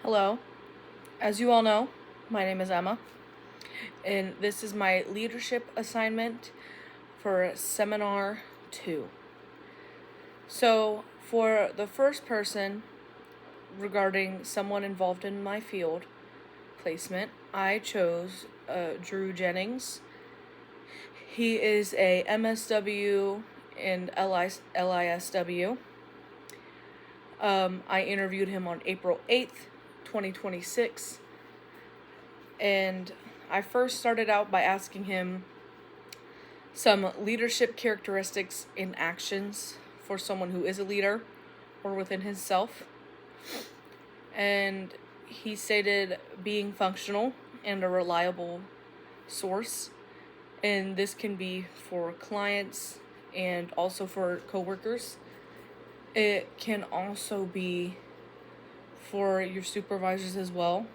Hello. As you all know, my name is Emma, and this is my leadership assignment for Seminar 2. So, for the first person regarding someone involved in my field placement, I chose Drew Jennings. He is a MSW and LISW. I interviewed him on April 8th, 2026. And I first started out by asking him some leadership characteristics and actions for someone who is a leader or within himself. And he stated being functional and a reliable source. And this can be for clients and also for coworkers. It can also be for your supervisors as well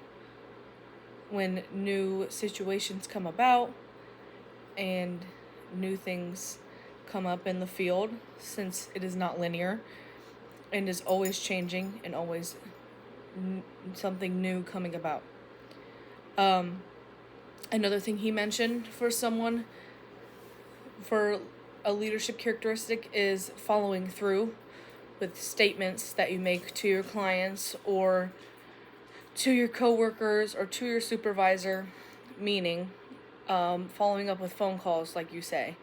when new situations come about and new things come up in the field, since it is not linear and is always changing and always something new coming about. Another thing he mentioned for a leadership characteristic is following through with statements that you make to your clients or to your coworkers or to your supervisor, meaning following up with phone calls, like you say,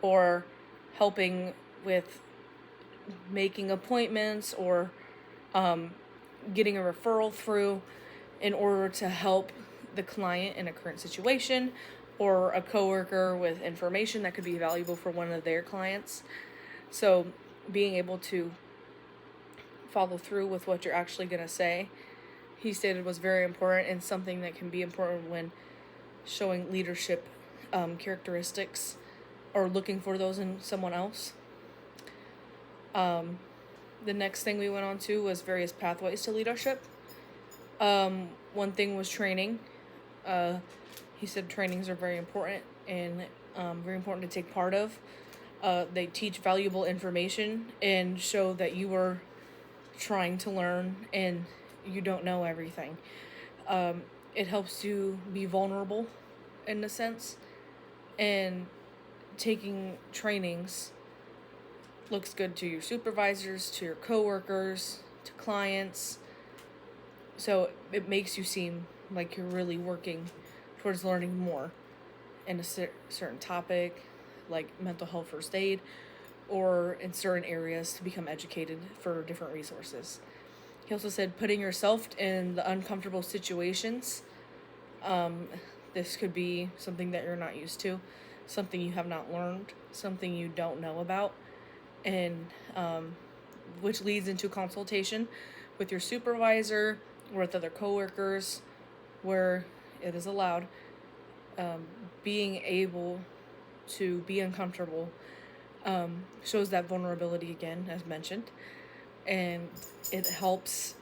or helping with making appointments or getting a referral through in order to help the client in a current situation or a coworker with information that could be valuable for one of their clients. So being able to follow through with what you're actually going to say, he stated, was very important and something that can be important when showing leadership characteristics or looking for those in someone else. The next thing we went on to was various pathways to leadership. One thing was training. He said trainings are very important and very important to take part of. They teach valuable information and show that you are trying to learn and you don't know everything. It helps you be vulnerable in a sense, and taking trainings looks good to your supervisors, to your coworkers, to clients. So it makes you seem like you're really working towards learning more in a certain topic, like mental health first aid, or in certain areas to become educated for different resources. He also said putting yourself in the uncomfortable situations. This could be something that you're not used to, something you have not learned, something you don't know about, and which leads into consultation with your supervisor or with other coworkers where it is allowed. Being able to be uncomfortable shows that vulnerability again, as mentioned, and it helps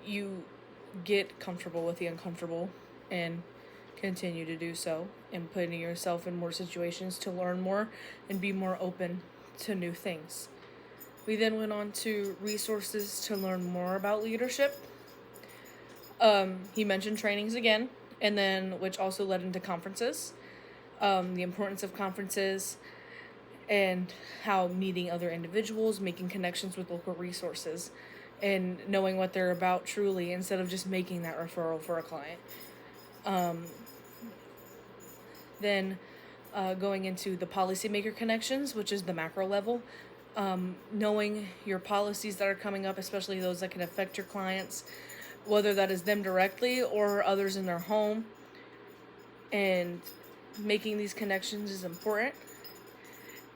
you get comfortable with the uncomfortable and continue to do so, and putting yourself in more situations to learn more and be more open to new things. We then went on to resources to learn more about leadership. He mentioned trainings again, and then which also led into conferences, the importance of conferences, and how meeting other individuals, making connections with local resources, and knowing what they're about truly instead of just making that referral for a client. Then going into the policymaker connections, which is the macro level, knowing your policies that are coming up, especially those that can affect your clients, whether that is them directly or others in their home, and making these connections is important,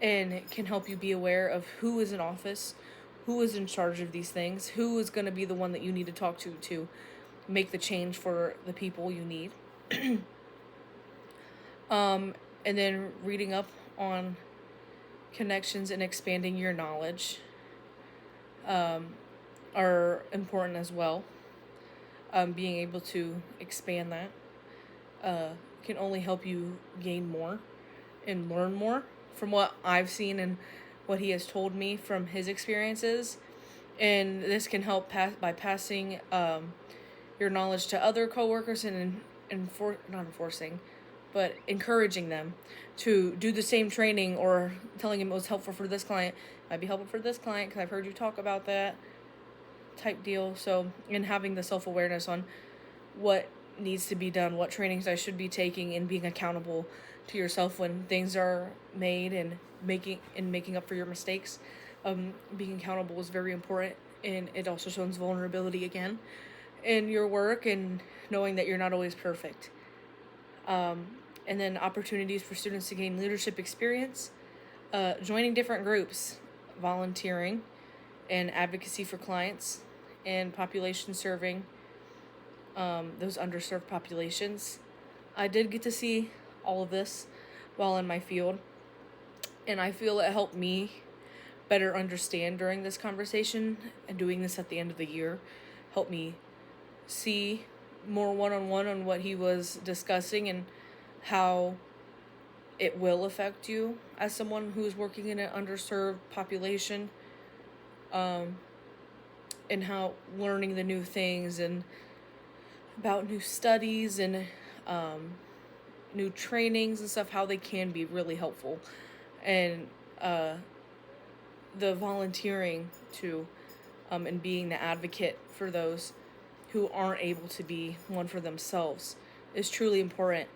and it can help you be aware of who is in office, who is in charge of these things, who is going to be the one that you need to talk to make the change for the people you need. And then reading up on connections and expanding your knowledge are important as well. Being able to expand that can only help you gain more and learn more. From what I've seen and what he has told me from his experiences, And this can help by passing your knowledge to other coworkers and not enforcing, but encouraging them to do the same training, or telling them it was helpful for this client, might be helpful for this client because I've heard you talk about that type deal. So, and having the self-awareness on what needs to be done, what trainings I should be taking, and being accountable to yourself when things are made, and making up for your mistakes. Being accountable is very important, and it also shows vulnerability again in your work, and knowing that you're not always perfect. And then opportunities for students to gain leadership experience, joining different groups, volunteering, and advocacy for clients, and population serving those underserved populations. I did get to see all of this while in my field, and I feel it helped me better understand during this conversation, and doing this at the end of the year helped me see more one-on-one on what he was discussing, and how it will affect you as someone who's working in an underserved population, and how learning the new things and about new studies and new trainings and stuff, how they can be really helpful. And the volunteering too, and being the advocate for those who aren't able to be one for themselves is truly important,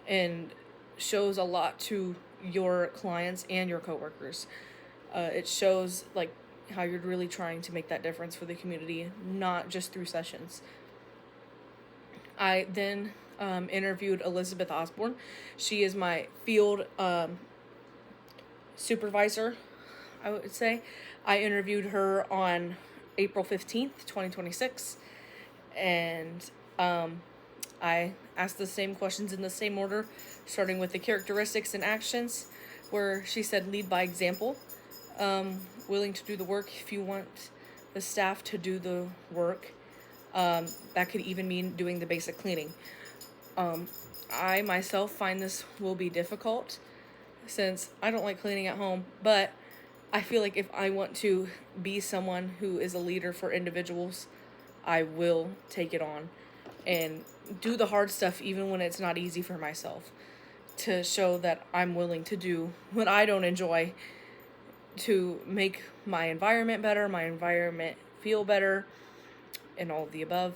and shows a lot to your clients and your coworkers. It shows like how you're really trying to make that difference for the community, not just through sessions. I then interviewed Elizabeth Osborne. She is my field supervisor, I would say. I interviewed her on April 15th, 2026. And I asked the same questions in the same order, starting with the characteristics and actions, where she said lead by example, willing to do the work if you want the staff to do the work. That could even mean doing the basic cleaning. I myself find this will be difficult, since I don't like cleaning at home, but I feel like if I want to be someone who is a leader for individuals, I will take it on and do the hard stuff even when it's not easy for myself, to show that I'm willing to do what I don't enjoy to make my environment better, my environment feel better, and all of the above.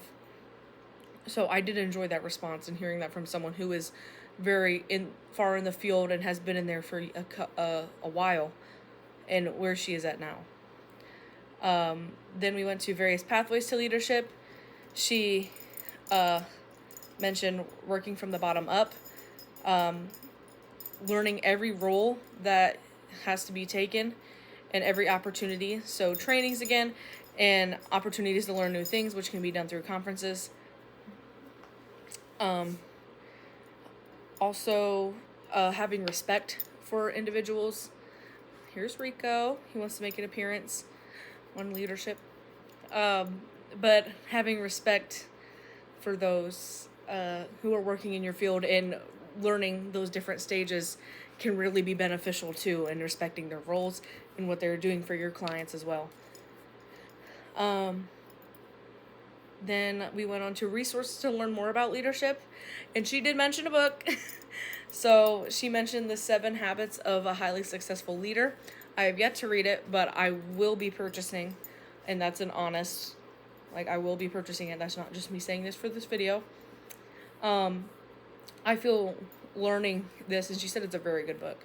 So I did enjoy that response, and hearing that from someone who is very far in the field and has been in there for a while, and where she is at now. Then we went to various pathways to leadership. She mentioned working from the bottom up, learning every role that has to be taken, and every opportunity. So trainings again, and opportunities to learn new things, which can be done through conferences. Also, having respect for individuals. Here's Rico. He wants to make an appearance on leadership. But having respect for those who are working in your field, and learning those different stages can really be beneficial too, and respecting their roles and what they're doing for your clients as well. Then we went on to resources to learn more about leadership, and she did mention a book. So she mentioned The 7 Habits of a Highly Successful Leader. I have yet to read it, but I will be purchasing, and that's an honest, I will be purchasing it. That's not just me saying this for this video. I feel learning this, and she said it's a very good book,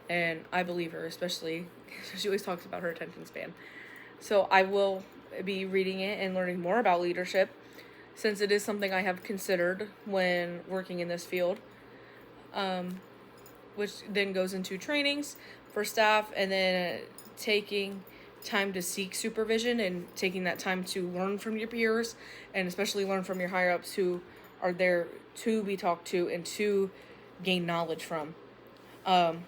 and I believe her, especially she always talks about her attention span. So I will be reading it and learning more about leadership, since it is something I have considered when working in this field, which then goes into trainings for staff, and then taking time to seek supervision, and taking that time to learn from your peers, and especially learn from your higher ups who are there to be talked to and to gain knowledge from. And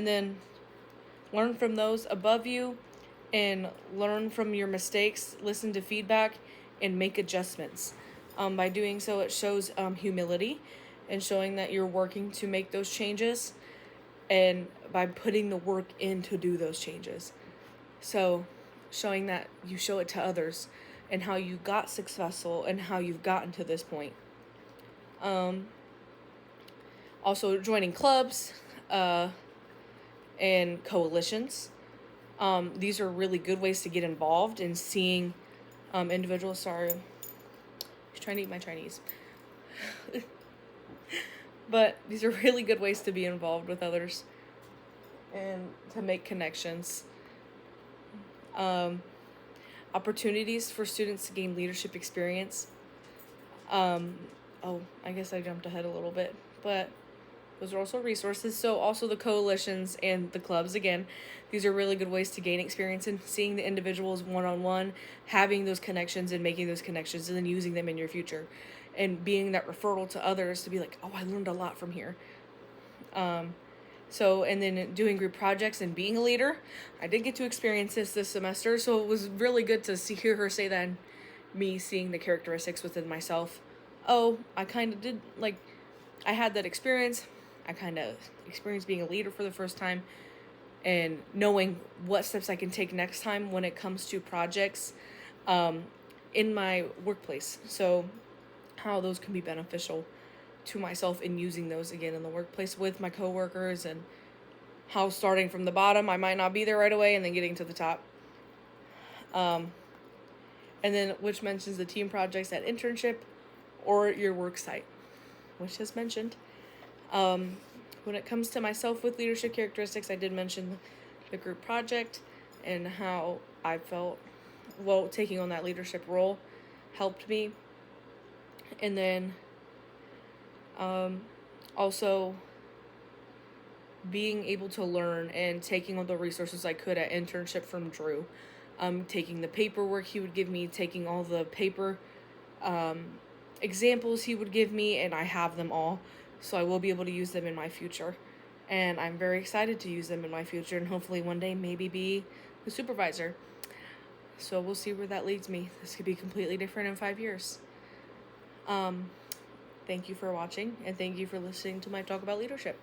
then learn from those above you, and learn from your mistakes, listen to feedback, and make adjustments. By doing so, it shows humility, and showing that you're working to make those changes, and by putting the work in to do those changes. So showing that you show it to others and how you got successful and how you've gotten to this point. Also joining clubs and coalitions. These are really good ways to get involved in seeing individuals. Sorry, I was trying to eat my Chinese. But these are really good ways to be involved with others and to make connections. Opportunities for students to gain leadership experience. I guess I jumped ahead a little bit, but those are also resources. So also the coalitions and the clubs, again, these are really good ways to gain experience in seeing the individuals one-on-one, having those connections and making those connections and then using them in your future and being that referral to others to be like, oh, I learned a lot from here. And then doing group projects and being a leader. I did get to experience this semester, so it was really good to hear her say that and me seeing the characteristics within myself. Oh, I kind of did, like, I had that experience. I kind of experienced being a leader for the first time and knowing what steps I can take next time when it comes to projects in my workplace. So how those can be beneficial to myself in using those again in the workplace with my coworkers, and how starting from the bottom, I might not be there right away, and then getting to the top. And then which mentions the team projects at internship or your work site, which is mentioned. When it comes to myself with leadership characteristics, I did mention the group project and how I felt, taking on that leadership role helped me. And then also being able to learn and taking all the resources I could at internship from Drew. Taking the paperwork he would give me, taking all the paper examples he would give me, and I have them all. So I will be able to use them in my future. And I'm very excited to use them in my future and hopefully one day maybe be the supervisor. So we'll see where that leads me. This could be completely different in 5 years. Thank you for watching, and thank you for listening to my talk about leadership.